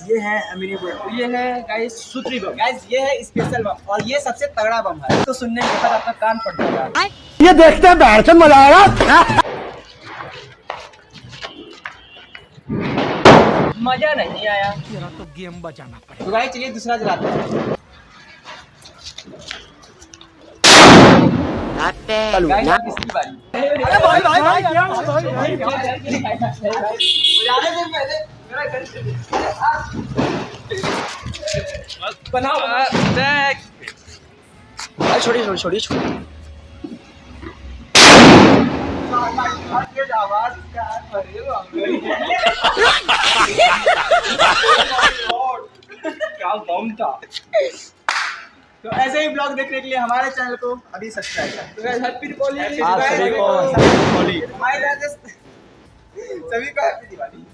ये है अमीरी बम, ये है गाइस सूत्री बम, गाइस ये है स्पेशल बम और ये सबसे तगड़ा बम है। तो सुनने के बाद आपका कान फट जाएगा। ये देखते हैं बैठ से मजा आएगा। मजा नहीं आया, तेरा तो गेम बजाना पड़ेगा। तो गाइस चलिए दूसरा जलाते हैं। गाइस अब इसकी बारी। अरे भाई भाई भाई क्या बनाओ छोड़ी छोड़ी छोड़ी छोड़ी आवाज क्या बम था। तो ऐसे ही ब्लॉग देखने के लिए हमारे चैनल को अभी सब्सक्राइब करें। तो हैप्पी दिवाली सभी को, हैप्पी दिवाली।